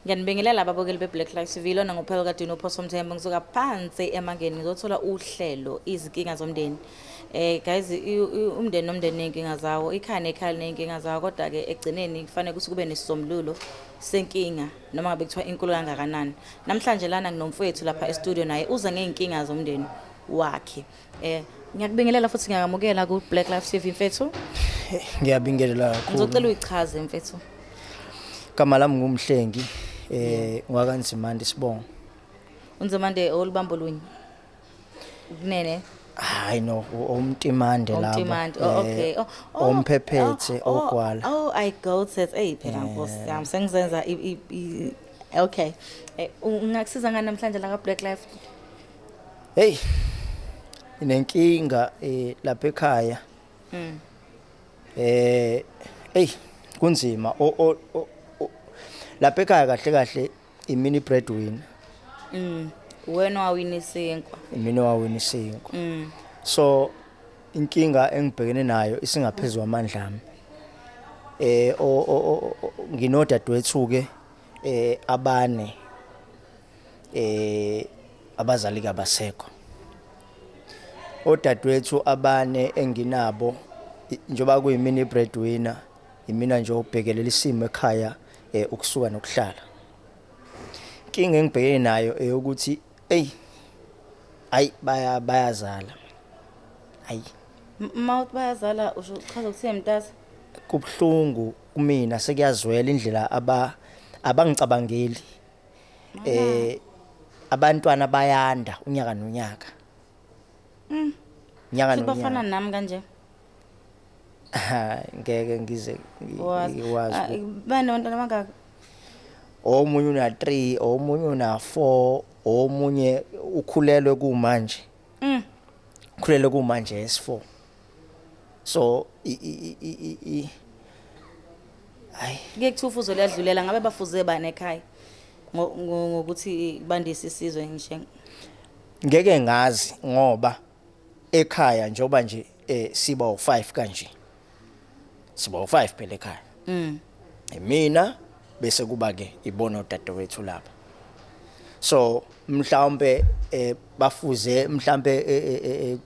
Ngiyanibingelela ababukeli beBlack Lives TV lona nguphelo kaDino Phoso Mthembu ngisuka phansi emangeni ngizothola uhlelo izinkinga zomndeni. Guys umndeni nomndeni nenkinga zawo, ikhaya nekhaya nenkinga zawo kodwa ke egcineni kufanele ukuthi kube nesisombululo senkinga noma ngabe kuthiwa inkulu kangakanani. Namhlanje lana nginomfowethu lapha e-studio naye uza ngeenkinga zomndeni wakhe. Ngiyakubingelela futhi ngiyakamukela ku Black Lives TV mfethu. Ngiyabingelela kakhulu. Ngizocela uyichaze mfethu. Igama lami ngumhlengi ngwakanzimande Sibongo. Unzimande olubambo lunye. Kunene. Hayi no umtimande lapha. Umtimande. Okay. Omphephethe ogwala. I got it. Phela Nkosi yami sengizenza okay. Ungakusiza ngani namhlanje la ka Black Life? Hey. Inenkinga lapha ekhaya. Hey kunzima lapha ekhaya kahle kahle imini breadwinner. Wena wawina isinkwa. Mina wawina isinkwa. So inkinga engibhekene nayo isingaphezulu amandla ami. Nginodadewethu ke abane abazali kabasekho. Odadewethu abane enginabo njoba kuyimini breadwinner imina nje obhekelela isimo ekhaya ukusuka nokuhlala. Inkinga engibhekene nayo ukuthi ayi bayazala. Ayi Mouth bayazala usho chaza ukuthi emntasa. Kubhlungu kumina sekuyazwela indlela abangicabangeli. Abantwana bayanda unyaka nonyaka. Nyaka nonyaka. Bafana nami kanje. Ngeke ngize ngiwazi. Bani abantwana bangaka? Omunye una 3, omunye una 4, omunye ukhulelwe kumanje. Ukhulelwe kumanje S4. So hayi ngekuthufuzo liyadlulela ngabe bafuze bani ekhaya ngokuthi bandise isizwe ngisho. Ngeke ngazi ngoba ekhaya njoba nje siba u5 kanje. Siba u5 phela ekhaya. Mina bese kuba ke ibona udadewethu lapha. So mhlawumbe bafuze mhlawumbe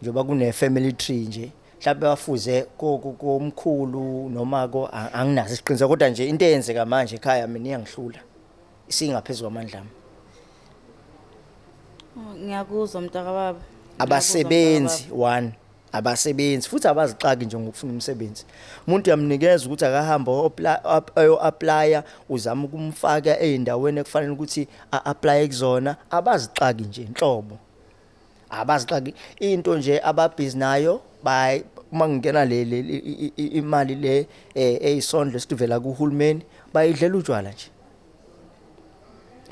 njoba kune family tree nje mhlawumbe bafuze komkhulu noma ko anginazo isiqiniseko kodwa nje into eyenzeka manje ekhaya mina iyangihlula isingaphezulu kwamandla ami. Ngiyakuzwa mntaka baba. Abasebenzi abasebenzi futhi abazixaki nje ngokufuna umsebenzi. Umuntu uyamnikeza ukuthi akahamba ayo-applya uzama ukumfaka eindaweni ekufanele ukuthi a-apply kuzona abazixaki nje inhlobo. Abazixaki into nje ababhizi nayo mangingena imali le eyisondlo esivela kuHulumeni bayidlela utshwala nje.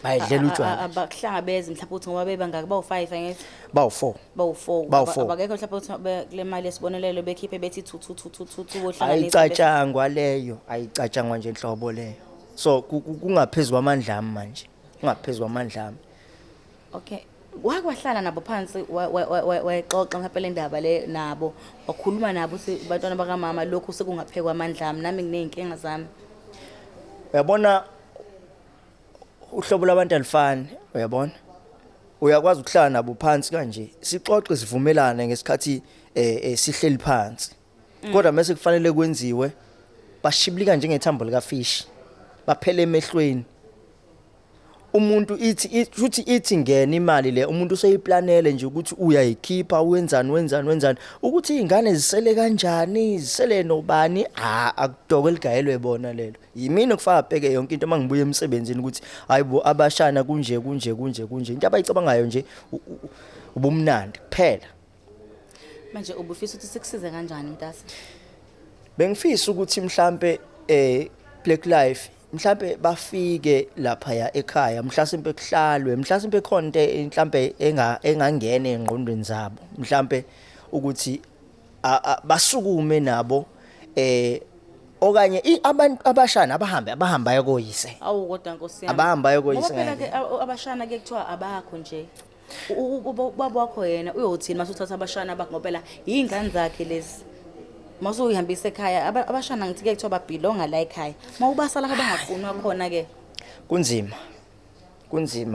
Bayidlela utshwala. Abakuhlangabezi mhlawumbe uthi ngoba bebangaka bawu5 angithi. Bawu4. Bawu4. Abakekho mhlawumbe uthi kule mali esibonelelo bekhiphe bethi thu ohlanganisa. Ayicatshangwa leyo, ayicatshangwa nje inhlobo leyo. So kungaphezulu kwamandla ami manje. Kungaphezulu kwamandla ami. Okay. Wahlala nabo phansi wayexoxa mhlawumbe le ndaba le nabo wakhuluma nabo ukuthi bantwana bakamama lokhu sekungaphekwa amandla ami nami ngineyinkinga zami. Uyabona uhlobo labantu alifani uyabona uyakwazi ukuhlala nabo phansi kanje sixoxe sivumelane ngesikhathi sihleli phansi kodwa mase kufanele kwenziwe bashibilika njengethambo lika fish baphele emehlweni. Umuntu ithi ngena imali le umuntu useyiplanele nje ukuthi uyayikhipha wenzani ukuthi izingane zisele kanjani zisele nobani akudoko eligayelwe bona lelo. Yimini ukufaka bheke yonke into mangibuye emsebenzini ukuthi hayibo abashana kunje into abayicabangayo nje ubumnandi kuphela. Manje ubufisa ukuthi sikusize kanjani mntasa? Bengifisa ukuthi mhlambe Black Life mhlambe bafike lapha ya ekhaya mhlasimpe kuhlalwe mhlasimpe khonto mhlambe engangene engqondweni zabo mhlambe ukuthi basukume nabo okanye abantu abashana abahamba yakoyise. Awu kodwa Nkosi yami. Abahamba yakoyise. Ngoba phela ke abashana ke kuthiwa abakho nje. Ubaba wakho yena uyothini mase uthatha abashana bakho ngoba phela izingane zakhe lezi. Masuyihambisa ekhaya abashana ngithi ke kuthiwa babhilonga la ekhaya. Mawubasa lapha bangafunwa khona ke. Kunzima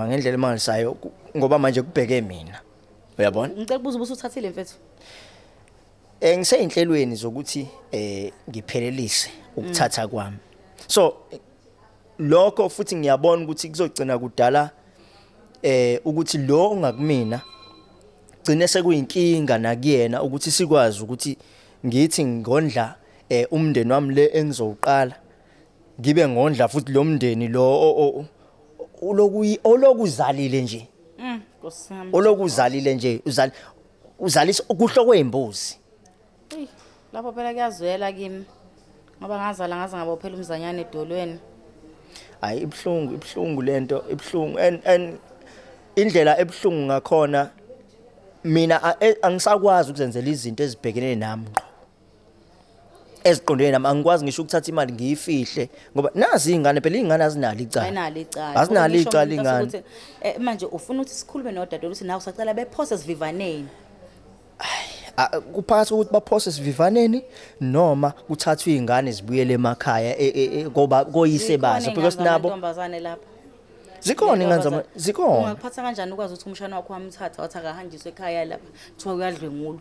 ngendlela emangalisayo ngoba manje kubheke mina. Uyabona? Ngicela ukubuza ubusuthathile mfethu. Ngiseyinhlelweni zokuthi ngiphelelise ukuthatha kwami. So lokho futhi ngiyabona ukuthi kuzogcina kudala ukuthi lo ongakumina gcine sekuyinkinga nakuyena ukuthi sikwazi ukuthi ngithi ngondla umndeni wami le engizowuqala ngibe ngondla futhi lo mndeni lo olokuzalile nje. Nkosami. Olokuzalile nje uzalisa kuhlo kwembuzi. Lapho phela kuyazwela kimi. Ngoba ngazala ngaze ngabophela umzanyane edolweni. Hayi ibhlungu lento ibhlungu and indlela ebhlungu ngakhona mina angisakwazi ukuzenzela izinto ezibhekene nami ngqo. Eziqondene nami angikwazi ngisho ukuthatha imali ngiyifihle ngoba nazi izingane phela izingane azinalo icala. Ayinalo icala. Azinalo icala ingane. Manje ufuna ukuthi sikhulume nodadewethu ukuthi nawe usacela bephose sivivaneni. Kuphakathi ukuthi baphose sivivaneni noma kuthathwe izingane zibuyele emakhaya ngoba koyise bazo because nabo intombazane lapha. Zikhona ingane zikhona. Ungakuphatha kanjani ukwazi ukuthi umshana wakho wamthatha wathi akahanjiswe ekhaya lapha kuthiwa kuyadlwengulwa.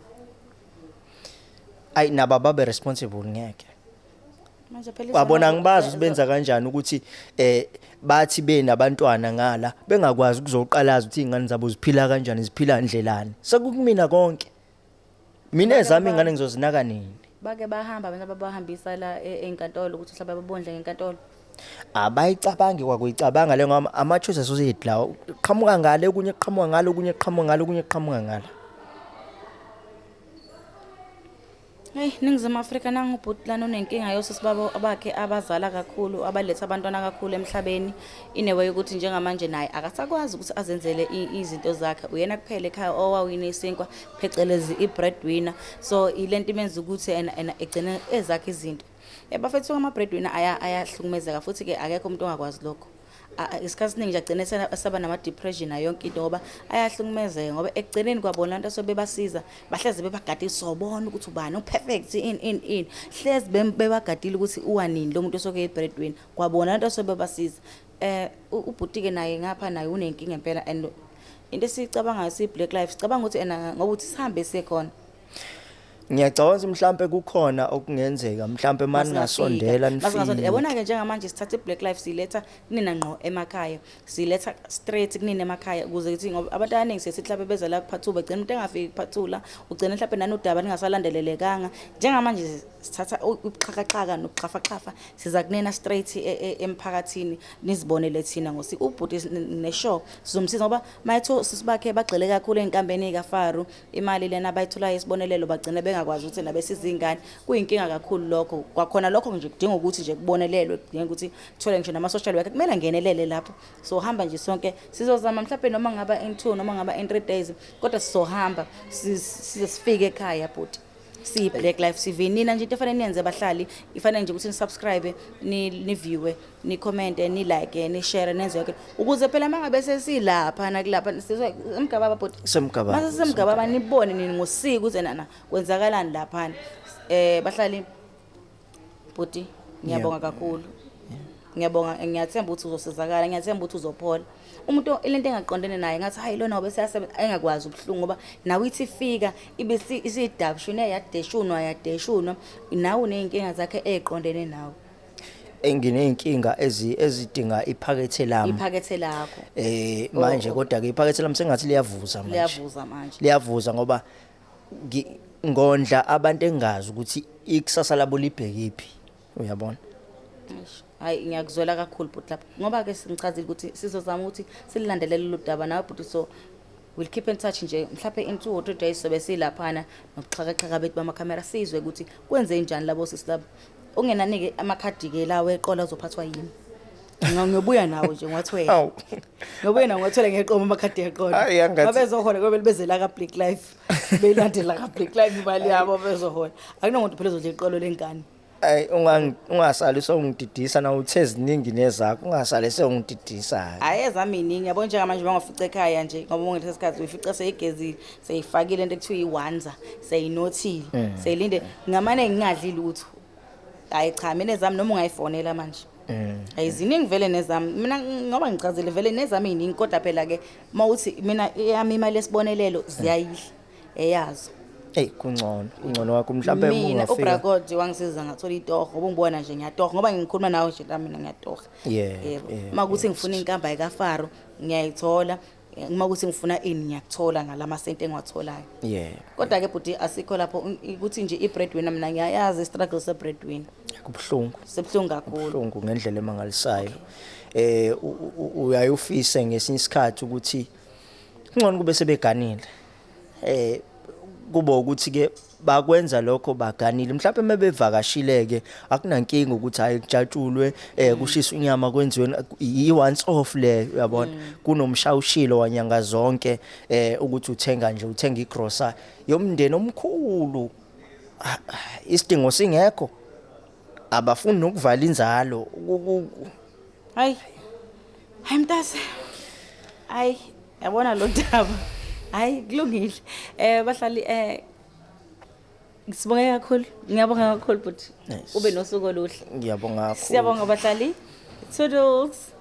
Ayi naba babe responsible ngeke. Manje phela Wabona ngibazi usebenza kanjani ukuthi bathi benabantwana ngala bengakwazi ukuzoqalaza ukuthi izingane zabo ziphila kanjani ziphila indlelani. Sekukumina konke. Mina ezami ingane ngizozinaka nini? Bake bahamba abantu ababahambisa la enkantolo ukuthi mhlawumbe babondle ngenkantolo. Abayicabangi kwakuyicabanga le ngoma ama-choices society lawo qhamuka ngale okunye qhamuka ngalo okunye qhamuka ngalo okunye qhamuka ngala. Hey Ningizimu Afrika nangubhuti lana unenkinga yosisibabo abakhe abazala kakhulu abaletha abantwana kakhulu emhlabeni inewe ukuthi njengamanje naye akasakwazi ukuthi azenzele izinto zakhe uyena kuphela ekhaya owawina isinkwa phecelezi ibreadwinner so ilento imenza ukuthi egcina ezakhe izinto bafethu ama breadwinner ayahlukumezeka futhi ke akekho umuntu ongakwazi lokho. Isikhathi siningi agcina esaba nama depression na yonke into ngoba ayahlukumezeka ngoba ekugcineni kwabona abantu asobebasiza bahleze bebagadile sobona ukuthi ubani uperfect in hleze bebagadile ukuthi uwanini lo muntu osoke ebreadwinner kwabona abantu asobebasiza ubhutike naye ngapha naye unenkinga impela and into esicabanga si Black Life sicabanga ukuthi ngoba uthi sihambe sekhona. Ngiyacabanga mhlambe kukhona okungenzeka mhlambe manje ngasondela nifike. Yabona ke njengamanje sithathe Black Life siletha kunina ngqo emakhaya siletha straight kunina emakhaya ukuze ukuthi ngoba abantu abaningi sesithi lapha beza la kuphathula begcina umuntu engafiki kuphathula ugcina mhlambe nanodaba ningasalandelelekanga njengamanje sithatha uqhaqaqaka nokuxhafaxhafa siza kunena straight emphakathini nizibonele thina ngosi ubhuti neshow sizomsiza ngoba mayetho sisibakhe bagxile kakhulu einkambeni kaFaro imali lena abayitholayo isibonelelo bagcina bengakwazi ukuthi nabesiza izingane kuyinkinga kakhulu lokho kwakhona lokho nje kudinga ukuthi nje kubonelelwe kudinga ukuthi thole ngisho nama social worker kumele ngenelele lapho so hamba nje sonke sizozama mhlawumbe noma ngaba in 2 noma ngaba in 3 days kodwa sizohamba sifike ekhaya bhuti si Black Life sivinina nje into efanele niyenze abahlali ifanele nje ukuthi ni subscribe ni view ni comment ni like ni share nenze yonke ukuze phela mangabe sesilapha nakulapha semgababa bhuti semgababa nibone nini ngosiko ukuthi nana kwenzakalani lapha bahlali bhuti ngiyabonga kakhulu ngiyabonga ngiyathemba ukuthi uzosizakala ngiyathemba ukuthi uzophola umuntu ilento engaqondene naye ngathi hayi lona obese yasebenza engakwazi ubhlungu ngoba nawe ithi fika ibe isidabshune yadeshunwa nawe uneyinkinga zakhe eziqondene nawe ngineyinkinga ezidinga iphakethe lami lakho manje kodwa ke iphakethe lami sengathi liyavuza liyavuza ngoba ngondla abantu engazi ukuthi ikusasa labo libhekiphi uyabona. Hayi ngiyakuzwela kakhulu but lapha ngoba ke singichazile ukuthi sizozama ukuthi sililandelele lo daba nawe but so we'll keep in touch nje mhlawumbe in 2 or 3 days sobe silaphana nokuxhakaxhaka bethu bama camera sizwe ukuthi kwenze njani labo sisilapha ungenanike amakhadi ke lawo eqola azophathwa yini ngiyobuya nawo nje ngwathwele ngobuya nawo ngwathwele ngeqoma amakhadi eqola babezohola ngoba bezela ka Black Life beyilandela ka Black Life imali yabo bezohola akunomuntu phela ezodla iqolo lengane Ay ungasali songididisa na uthe ziningi nezakho ungasale sewungididisa. Hayi ezami iningi yabo njengamanje bangafica ekhaya nje ngoba ungethe isikhathi uyifica seyigezile seyifakile into ekuthiwa iwanza seyinothile seyilinde ngamane ngingadli lutho. Hayi cha mina ezami noma ungayifonela manje. Ayiziningi vele nezami mina ngoba ngichazile vele nezami iningi kodwa phela ke mawuthi mina yami imali yesibonelelo ziyayidla eyazo. Hey kungcono wakho mhlawumbe Mina ungafika. uBrakodi wangisiza ngathola itoho ngoba ngibona nje ngiyatoha ngoba ngikhuluma nawe nje la mina ngiyatoha. Yebo. Makuthi ngifuna inkamba kaFaro ngiyayithola makuthi ngifuna ini ngiyakuthola ngalamasente engiwatholayo. Yebo. Kodwa ke bhuti asikho lapho ukuthi nje ibreadwinner mina ngiyayazi istruggle sebreadwinner. Kubhlungu. Sebhlungu kakhulu. Kubhlungu ngendlela emangalisayo. Uyayufise ngesinye isikhathi ukuthi ngcono kube sebeganile. Kuba ukuthi ke bakwenza lokho baganile mhlawumbe mebevakashileke akunankinga ukuthi hayi kujatshulwe kushiswa inyama kwenziwe yi once off le uyabona kunomshawushilo wanyanga zonke ukuthi uthenga igrocery yomndeni omkhulu isidingo singekho abafuni nokuvala inzalo Hayi mntase hayi yabona lo daba hayi kulungile bahlali Sibonga kakhulu ngiyabonga kakhulu but ube nosuku oluhle ngiyabonga kakhulu siyabonga bahlali toodles